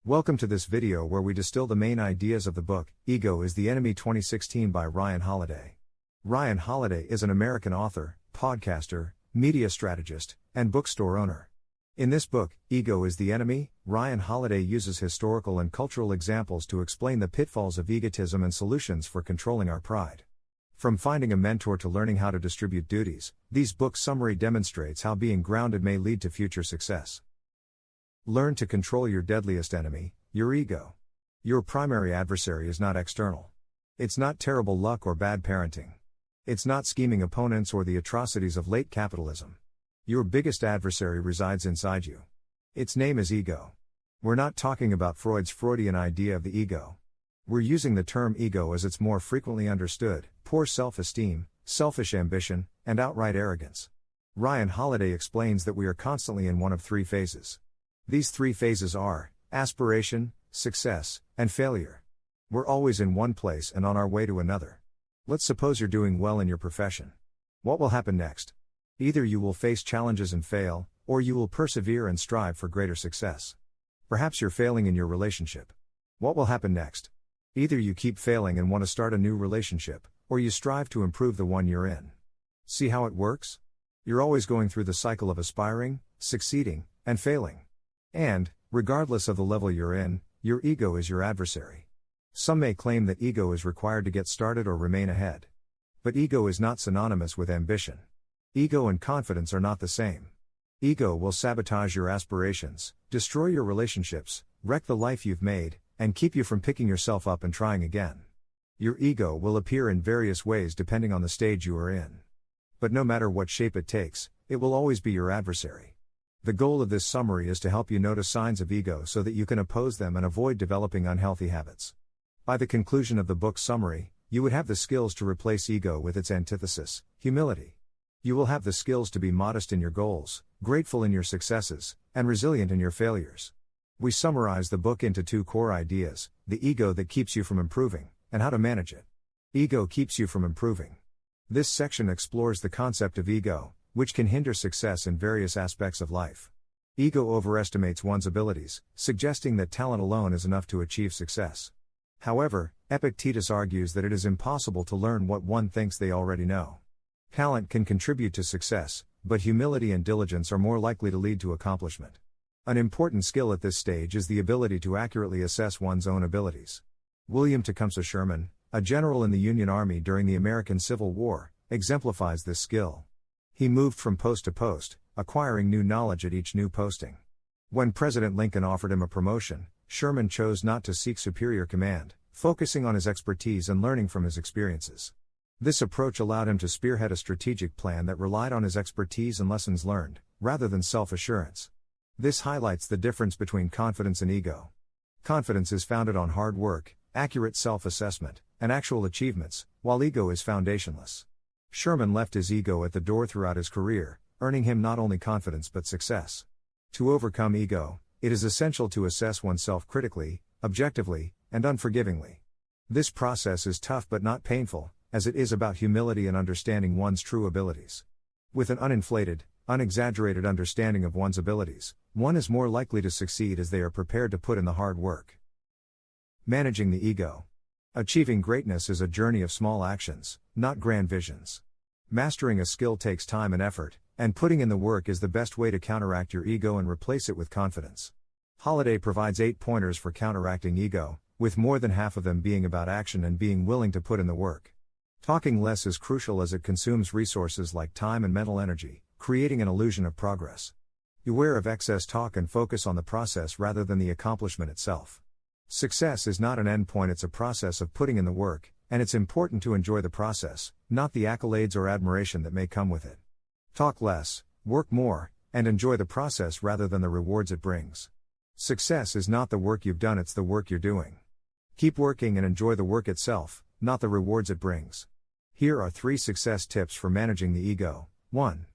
Welcome to this video where we distill the main ideas of the book, Ego is the Enemy 2016 by Ryan Holiday. Ryan Holiday is an American author, podcaster, media strategist, and bookstore owner. In this book, Ego is the Enemy, Ryan Holiday uses historical and cultural examples to explain the pitfalls of egotism and solutions for controlling our pride. From finding a mentor to learning how to distribute duties, this book's summary demonstrates how being grounded may lead to future success. Learn to control your deadliest enemy, your ego. Your primary adversary is not external. It's not terrible luck or bad parenting. It's not scheming opponents or the atrocities of late capitalism. Your biggest adversary resides inside you. Its name is ego. We're not talking about Freud's Freudian idea of the ego. We're using the term ego as it's more frequently understood: poor self-esteem, selfish ambition, and outright arrogance. Ryan Holiday explains that we are constantly in one of three phases. These three phases are aspiration, success, and failure. We're always in one place and on our way to another. Let's suppose you're doing well in your profession. What will happen next? Either you will face challenges and fail, or you will persevere and strive for greater success. Perhaps you're failing in your relationship. What will happen next? Either you keep failing and want to start a new relationship, or you strive to improve the one you're in. See how it works? You're always going through the cycle of aspiring, succeeding, and failing. And, regardless of the level you're in, your ego is your adversary. Some may claim that ego is required to get started or remain ahead. But ego is not synonymous with ambition. Ego and confidence are not the same. Ego will sabotage your aspirations, destroy your relationships, wreck the life you've made, and keep you from picking yourself up and trying again. Your ego will appear in various ways depending on the stage you are in. But no matter what shape it takes, it will always be your adversary. The goal of this summary is to help you notice signs of ego so that you can oppose them and avoid developing unhealthy habits. By the conclusion of the book's summary, you would have the skills to replace ego with its antithesis, humility. You will have the skills to be modest in your goals, grateful in your successes, and resilient in your failures. We summarize the book into two core ideas: the ego that keeps you from improving, and how to manage it. Ego keeps you from improving. This section explores the concept of ego, which can hinder success in various aspects of life. Ego overestimates one's abilities, suggesting that talent alone is enough to achieve success. However, Epictetus argues that it is impossible to learn what one thinks they already know. Talent can contribute to success, but humility and diligence are more likely to lead to accomplishment. An important skill at this stage is the ability to accurately assess one's own abilities. William Tecumseh Sherman, a general in the Union Army during the American Civil War, exemplifies this skill. He moved from post to post, acquiring new knowledge at each new posting. When President Lincoln offered him a promotion, Sherman chose not to seek superior command, focusing on his expertise and learning from his experiences. This approach allowed him to spearhead a strategic plan that relied on his expertise and lessons learned, rather than self-assurance. This highlights the difference between confidence and ego. Confidence is founded on hard work, accurate self-assessment, and actual achievements, while ego is foundationless. Sherman left his ego at the door throughout his career, earning him not only confidence but success. To overcome ego, it is essential to assess oneself critically, objectively, and unforgivingly. This process is tough but not painful, as it is about humility and understanding one's true abilities. With an uninflated, unexaggerated understanding of one's abilities, one is more likely to succeed as they are prepared to put in the hard work. Managing the ego. Achieving greatness is a journey of small actions, not grand visions. Mastering a skill takes time and effort, and putting in the work is the best way to counteract your ego and replace it with confidence. Holiday provides 8 pointers for counteracting ego, with more than half of them being about action and being willing to put in the work. Talking less is crucial as it consumes resources like time and mental energy, creating an illusion of progress. Beware of excess talk and focus on the process rather than the accomplishment itself. Success is not an endpoint, it's a process of putting in the work, and it's important to enjoy the process, not the accolades or admiration that may come with it. Talk less, work more, and enjoy the process rather than the rewards it brings. Success is not the work you've done, it's the work you're doing. Keep working and enjoy the work itself, not the rewards it brings. Here are 3 success tips for managing the ego. 1.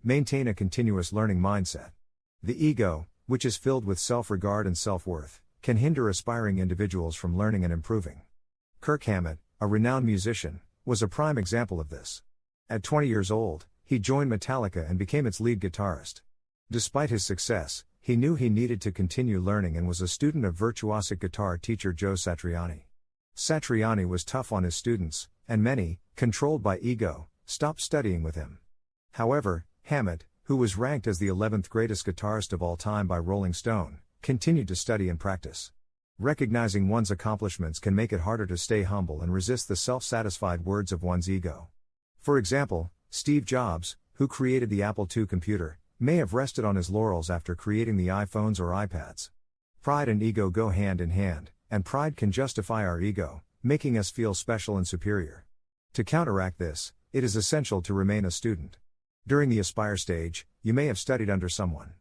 Maintain a continuous learning mindset. The ego, which is filled with self-regard and self-worth, can hinder aspiring individuals from learning and improving. Kirk Hammett, a renowned musician, was a prime example of this. At 20 years old, he joined Metallica and became its lead guitarist. Despite his success, he knew he needed to continue learning and was a student of virtuosic guitar teacher Joe Satriani. Satriani was tough on his students, and many, controlled by ego, stopped studying with him. However, Hammett, who was ranked as the 11th greatest guitarist of all time by Rolling Stone, continued to study and practice. Recognizing one's accomplishments can make it harder to stay humble and resist the self-satisfied words of one's ego. For example, Steve Jobs, who created the Apple II computer, may have rested on his laurels after creating the iPhones or iPads. Pride and ego go hand in hand, and pride can justify our ego, making us feel special and superior. To counteract this, it is essential to remain a student. During the aspire stage, you may have studied under someone.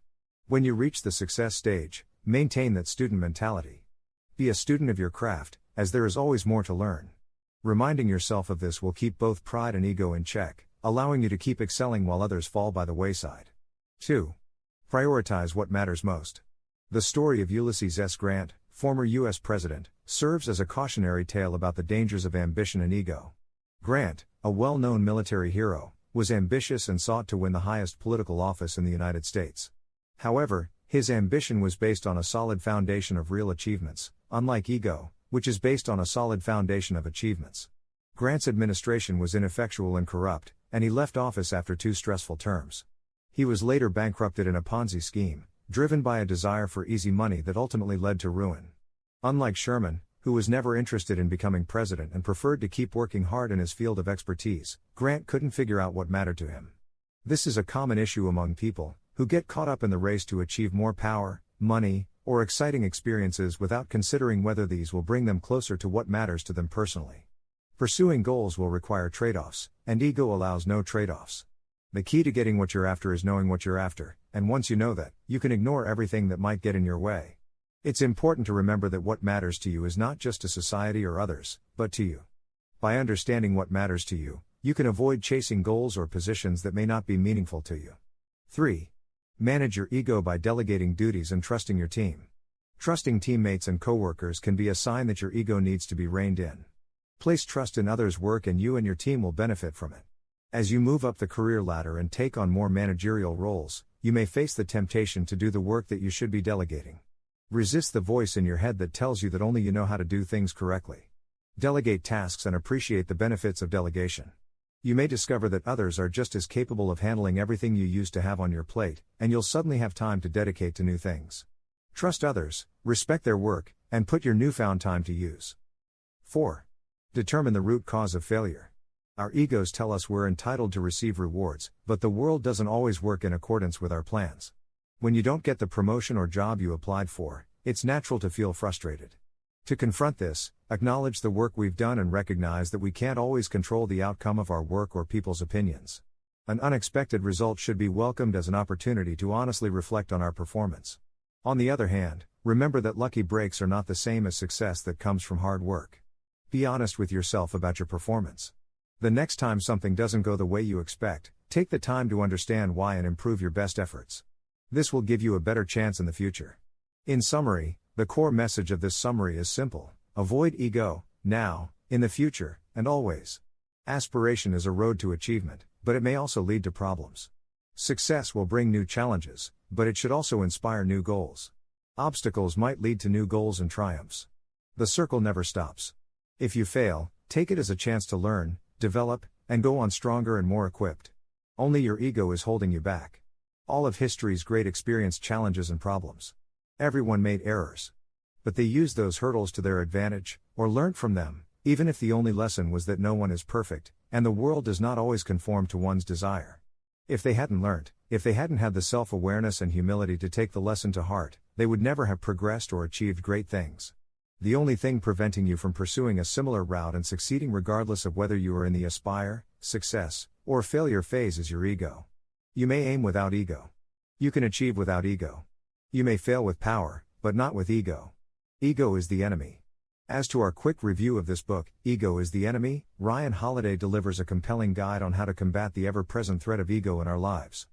When you reach the success stage, maintain that student mentality. Be a student of your craft, as there is always more to learn. Reminding yourself of this will keep both pride and ego in check, allowing you to keep excelling while others fall by the wayside. 2. Prioritize what matters most. The story of Ulysses S. Grant, former U.S. President, serves as a cautionary tale about the dangers of ambition and ego. Grant, a well-known military hero, was ambitious and sought to win the highest political office in the United States. However, his ambition was based on a solid foundation of real achievements, unlike ego, which is based on a solid foundation of achievements. Grant's administration was ineffectual and corrupt, and he left office after 2 stressful terms. He was later bankrupted in a Ponzi scheme, driven by a desire for easy money that ultimately led to ruin. Unlike Sherman, who was never interested in becoming president and preferred to keep working hard in his field of expertise, Grant couldn't figure out what mattered to him. This is a common issue among people, who get caught up in the race to achieve more power, money, or exciting experiences without considering whether these will bring them closer to what matters to them personally. Pursuing goals will require trade-offs, and ego allows no trade-offs. The key to getting what you're after is knowing what you're after, and once you know that, you can ignore everything that might get in your way. It's important to remember that what matters to you is not just to society or others, but to you. By understanding what matters to you, you can avoid chasing goals or positions that may not be meaningful to you. 3. Manage your ego by delegating duties and trusting your team. Trusting teammates and coworkers can be a sign that your ego needs to be reined in. Place trust in others' work and you and your team will benefit from it. As you move up the career ladder and take on more managerial roles, you may face the temptation to do the work that you should be delegating. Resist the voice in your head that tells you that only you know how to do things correctly. Delegate tasks and appreciate the benefits of delegation. You may discover that others are just as capable of handling everything you used to have on your plate, and you'll suddenly have time to dedicate to new things. Trust others, respect their work, and put your newfound time to use. 4. Determine the root cause of failure. Our egos tell us we're entitled to receive rewards, but the world doesn't always work in accordance with our plans. When you don't get the promotion or job you applied for, it's natural to feel frustrated. To confront this, acknowledge the work we've done and recognize that we can't always control the outcome of our work or people's opinions. An unexpected result should be welcomed as an opportunity to honestly reflect on our performance. On the other hand, remember that lucky breaks are not the same as success that comes from hard work. Be honest with yourself about your performance. The next time something doesn't go the way you expect, take the time to understand why and improve your best efforts. This will give you a better chance in the future. In summary, the core message of this summary is simple: avoid ego, now, in the future, and always. Aspiration is a road to achievement, but it may also lead to problems. Success will bring new challenges, but it should also inspire new goals. Obstacles might lead to new goals and triumphs. The circle never stops. If you fail, take it as a chance to learn, develop, and go on stronger and more equipped. Only your ego is holding you back. All of history's great experienced challenges and problems. Everyone made errors. But they used those hurdles to their advantage, or learned from them, even if the only lesson was that no one is perfect, and the world does not always conform to one's desire. If they hadn't learned, if they hadn't had the self-awareness and humility to take the lesson to heart, they would never have progressed or achieved great things. The only thing preventing you from pursuing a similar route and succeeding regardless of whether you are in the aspire, success, or failure phase is your ego. You may aim without ego. You can achieve without ego. You may fail with power, but not with ego. Ego is the enemy. As to our quick review of this book, Ego is the Enemy, Ryan Holiday delivers a compelling guide on how to combat the ever-present threat of ego in our lives.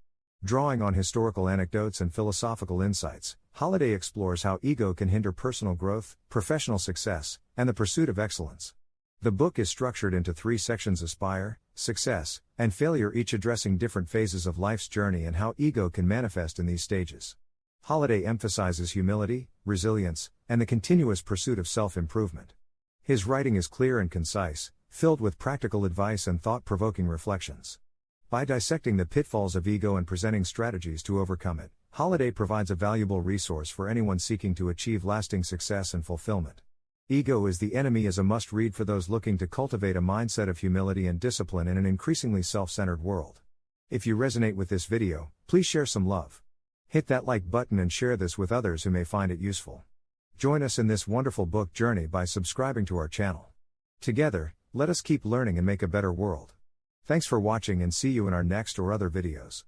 Drawing on historical anecdotes and philosophical insights, Holiday explores how ego can hinder personal growth, professional success, and the pursuit of excellence. The book is structured into 3 sections: aspire, success, and failure, each addressing different phases of life's journey and how ego can manifest in these stages. Holiday emphasizes humility, resilience, and the continuous pursuit of self-improvement. His writing is clear and concise, filled with practical advice and thought-provoking reflections. By dissecting the pitfalls of ego and presenting strategies to overcome it, Holiday provides a valuable resource for anyone seeking to achieve lasting success and fulfillment. Ego is the Enemy is a must-read for those looking to cultivate a mindset of humility and discipline in an increasingly self-centered world. If you resonate with this video, please share some love. Hit that like button and share this with others who may find it useful. Join us in this wonderful book journey by subscribing to our channel. Together, let us keep learning and make a better world. Thanks for watching and see you in our next or other videos.